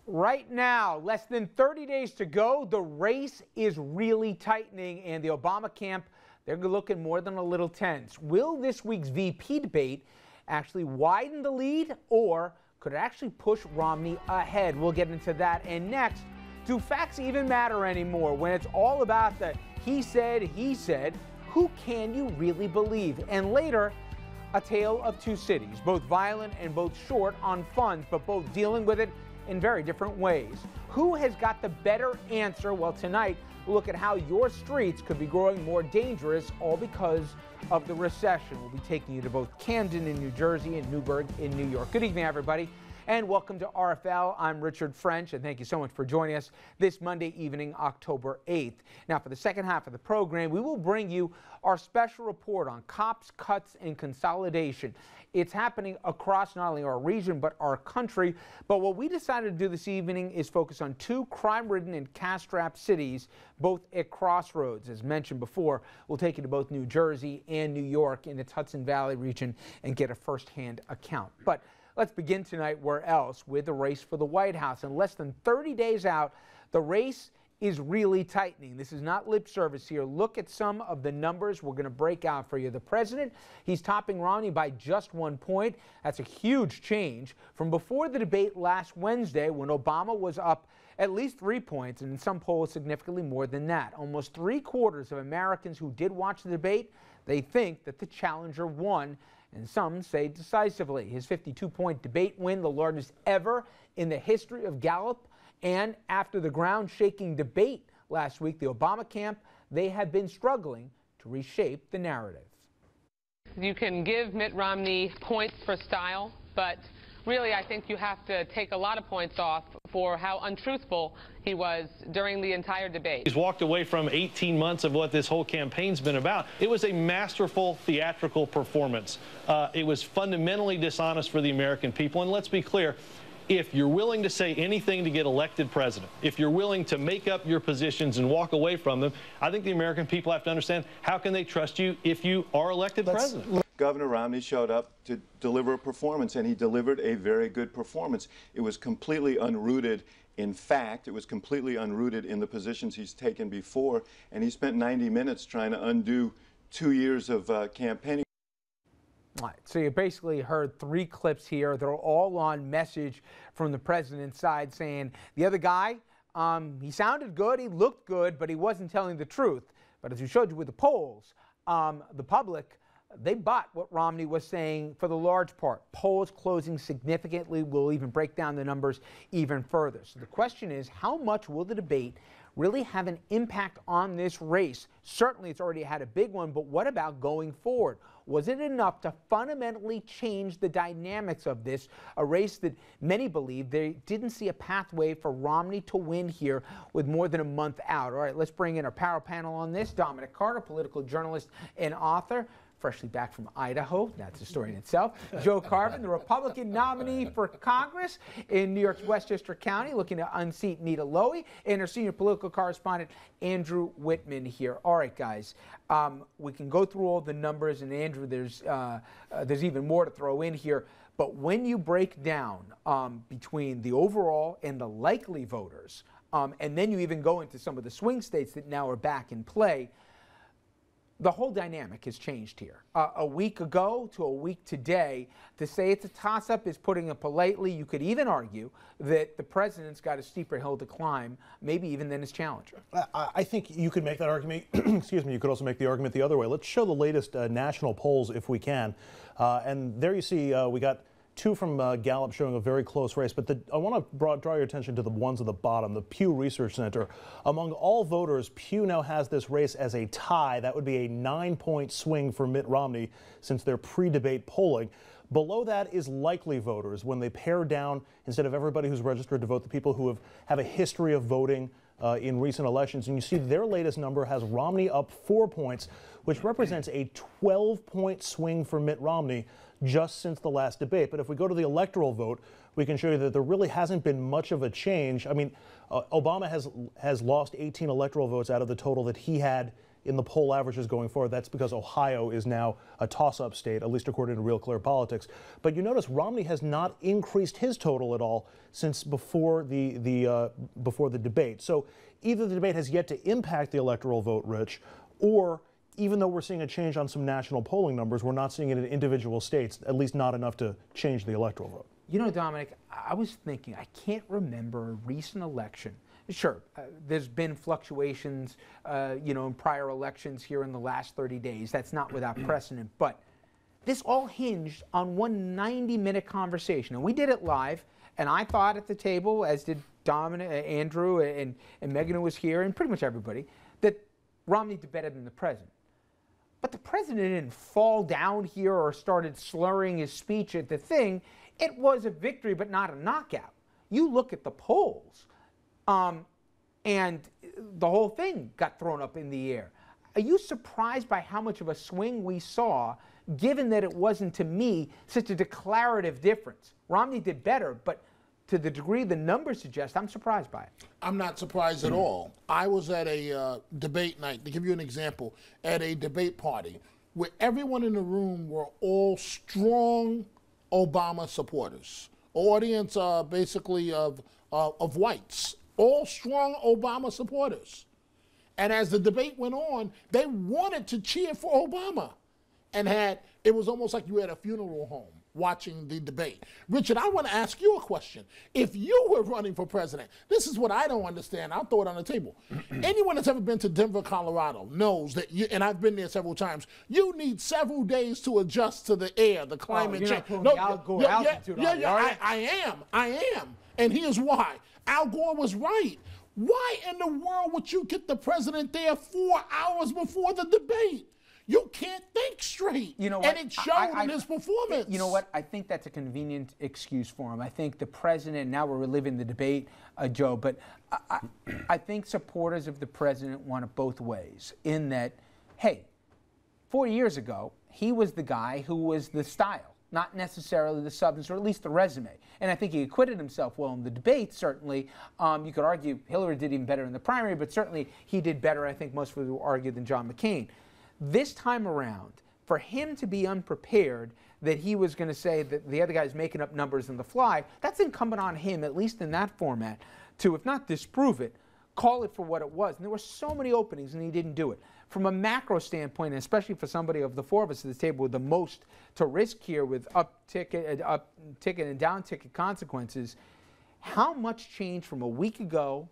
Right now, less than 30 days to go, the race is really tightening, and the Obama camp, they're looking more than a little tense. Will this week's VP debate actually widen the lead, or could it actually push Romney ahead? We'll get into that. And next, do facts even matter anymore? When it's all about the he said, who can you really believe? And later, a tale of two cities, both violent and both short on funds, but both dealing with it in very different ways. Who has got the better answer? Well, tonight, we'll look at how your streets could be growing more dangerous, all because of the recession. We'll be taking you to both Camden in New Jersey and Newburgh in New York. Good evening, everybody, and welcome to RFL. I'm Richard French, and thank you so much for joining us this Monday evening, October 8th. Now, for the second half of the program, we will bring you our special report on cops, cuts, and consolidation. It's happening across not only our region, but our country. But what we decided to do this evening is focus on two crime-ridden and cash-strapped cities, both at crossroads. As mentioned before, we'll take you to both New Jersey and New York in its Hudson Valley region and get a first-hand account. But let's begin tonight where else, with the race for the White House. In less than 30 days out, the race is really tightening. This is not lip service here. Look at some of the numbers we're going to break out for you. The president, he's topping Romney by just 1 point. That's a huge change from before the debate last Wednesday, when Obama was up at least 3 points, and in some polls significantly more than that. Almost 3/4 of Americans who did watch the debate, they think that the challenger won, and some say decisively. His 52-point debate win, the largest ever in the history of Gallup. And after the ground-shaking debate last week, the Obama camp, they have been struggling to reshape the narrative. You can give Mitt Romney points for style, but really I think you have to take a lot of points off for how untruthful he was during the entire debate. He's walked away from 18 months of what this whole campaign's been about. It was a masterful theatrical performance. It was fundamentally dishonest for the American people. And let's be clear, if you're willing to say anything to get elected president, if you're willing to make up your positions and walk away from them, I think the American people have to understand, how can they trust you if you are elected president? Governor Romney showed up to deliver a performance, and he delivered a very good performance. It was completely unrooted in fact. It was completely unrooted in the positions he's taken before, and he spent 90 minutes trying to undo 2 years of campaigning. All right, so you basically heard 3 clips here. They're all on message from the president's side, saying the other guy, he sounded good, he looked good, but he wasn't telling the truth. But as we showed you with the polls, the public, they bought what Romney was saying for the large part. Polls closing significantly. We'll even break down the numbers even further. So the question is, how much will the debate really have an impact on this race? Certainly it's already had a big one, but what about going forward? Was it enough to fundamentally change the dynamics of this, a race that many believe they didn't see a pathway for Romney to win here with more than a month out? All right, let's bring in our power panel on this. Dominic Carter, political journalist and author, freshly back from Idaho. That's a story in itself. Joe Carvin, the Republican nominee for Congress in New York's Westchester County, looking to unseat Nita Lowey, and our senior political correspondent, Andrew Whitman, here. All right, guys, we can go through all the numbers, and Andrew, there's even more to throw in here. But when you break down between the overall and the likely voters, and then you even go into some of the swing states that now are back in play, the whole dynamic has changed here. A week ago to a week today, to say it's a toss-up is putting it politely. You could even argue that the president's got a steeper hill to climb, maybe even than his challenger. I think you could make that argument. Excuse me. You could also make the argument the other way. Let's show the latest national polls if we can. And there you see we got 2 from Gallup showing a very close race, but I want to draw your attention to the ones at the bottom, the Pew Research Center. Among all voters, Pew now has this race as a tie. That would be a 9-point swing for Mitt Romney since their pre-debate polling. Below that is likely voters, when they pare down, instead of everybody who's registered to vote, the people who have a history of voting in recent elections. And you see their latest number has Romney up 4 points, which represents a 12-point swing for Mitt Romney just since the last debate. But if we go to the electoral vote, we can show you that there really hasn't been much of a change. I mean, Obama has lost 18 electoral votes out of the total that he had in the poll averages going forward. That's because Ohio is now a toss-up state, at least according to Real Clear Politics. But you notice Romney has not increased his total at all since before the debate. So either the debate has yet to impact the electoral vote, Rich, or even though we're seeing a change on some national polling numbers, we're not seeing it in individual states, at least not enough to change the electoral vote. You know, Dominic, I was thinking, I can't remember a recent election. Sure, there's been fluctuations, you know, in prior elections here in the last 30 days. That's not without precedent. But this all hinged on one 90-minute conversation. And we did it live. And I thought at the table, as did Dominic, Andrew, and Megan, who was here, and pretty much everybody, that Romney did better than the president. But the president didn't fall down here or started slurring his speech at the thing. It was a victory, but not a knockout. You look at the polls, and the whole thing got thrown up in the air. Are you surprised by how much of a swing we saw, given that it wasn't, to me, such a declarative difference? Romney did better, but to the degree the numbers suggest, I'm surprised by it. I'm not surprised at all. I was at a debate night, to give you an example, at a debate party where everyone in the room were all strong Obama supporters. Audience basically of whites, all strong Obama supporters. And as the debate went on, they wanted to cheer for Obama. And it was almost like you were at a funeral home watching the debate. Richard, I want to ask you a question. If you were running for president, this is what I don't understand. I'll throw it on the table. Anyone that's ever been to Denver, Colorado knows that, and I've been there several times, you need several days to adjust to the air, the climate change. I am. And here's why. Al Gore was right. Why in the world would you get the president there 4 hours before the debate? You can't think straight. You know what? And it showed in his performance. You know what? I think that's a convenient excuse for him. I think the president, now we're reliving the debate, Joe, but I think supporters of the president want it both ways, in that, hey, 4 years ago, he was the guy who was the style, not necessarily the substance, or at least the resume. And I think he acquitted himself well in the debate, certainly. You could argue Hillary did even better in the primary, but certainly he did better, I think most would argue, than John McCain. This time around, for him to be unprepared, that he was going to say that the other guy's making up numbers on the fly, that's incumbent on him, at least in that format, to, if not disprove it, call it for what it was. And there were so many openings, and he didn't do it. From a macro standpoint, and especially for somebody of the four of us at the table with the most to risk here with up ticket and down ticket consequences, how much changed from a week ago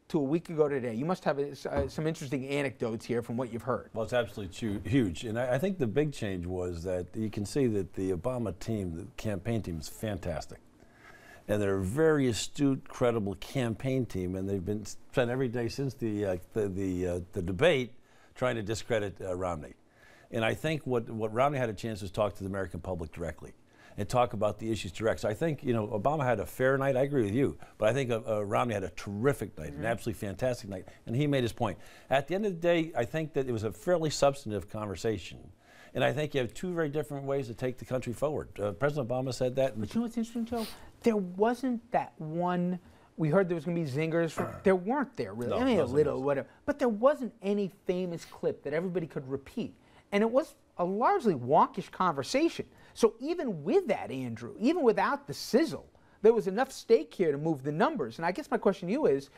to a week ago today? You must have some interesting anecdotes here from what you've heard. Well, it's absolutely huge. And I think the big change was that you can see that the Obama team, the campaign team, is fantastic. And they're a very astute, credible campaign team, and they've been spent every day since the debate trying to discredit Romney. And I think what Romney had a chance to talk to the American public directly and talk about the issues direct. So I think, you know, Obama had a fair night. I agree with you. But I think Romney had a terrific night, an absolutely fantastic night. And he made his point. At the end of the day, I think that it was a fairly substantive conversation. And I think you have two very different ways to take the country forward. President Obama said that. But you know what's interesting, Joe? There wasn't that one. We heard there was going to be zingers. There weren't there, really. No, I mean, a little, whatever. But there wasn't any famous clip that everybody could repeat. And it was a largely wonkish conversation. So even with that, Andrew, even without the sizzle, there was enough stake here to move the numbers. And I guess my question to you is,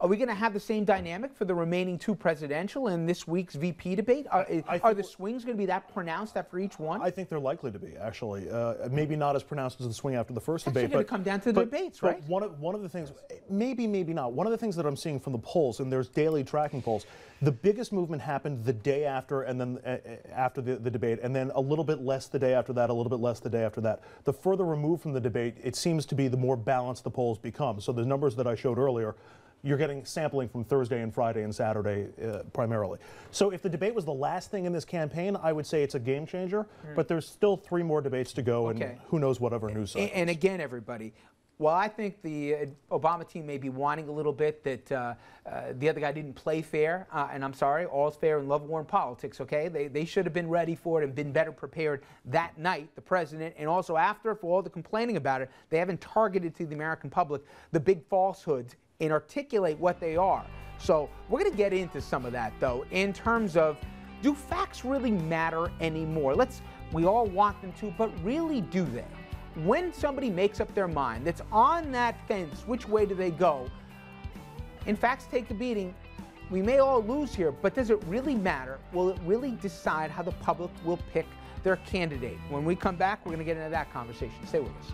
are we going to have the same dynamic for the remaining two presidential and this week's VP debate? Are the swings going to be that pronounced after each one? I think they're likely to be, actually. Maybe not as pronounced as the swing after the first debate. It's going to come down to the debates, right? One of the things, maybe not. One of the things that I'm seeing from the polls, and there's daily tracking polls, the biggest movement happened the day after, and then after the debate, and then a little bit less the day after that, a little bit less the day after that. The further removed from the debate, it seems to be the more balanced the polls become. So the numbers that I showed earlier, you're getting sampling from Thursday and Friday and Saturday primarily. So if the debate was the last thing in this campaign, I would say it's a game changer, but there's still 3 more debates to go, and who knows whatever news cycles. And again, everybody, while I think the Obama team may be whining a little bit that the other guy didn't play fair, and I'm sorry, all's fair in love, war, and politics, okay? They should have been ready for it and been better prepared that night, the president, and also after, for all the complaining about it, they haven't targeted to the American public the big falsehoods and articulate what they are. So we're going to get into some of that, though, in terms of, do facts really matter anymore? We all want them to, but really do they? When somebody makes up their mind that's on that fence, which way do they go? And facts take a beating. We may all lose here, but does it really matter? Will it really decide how the public will pick their candidate? When we come back, we're going to get into that conversation. Stay with us.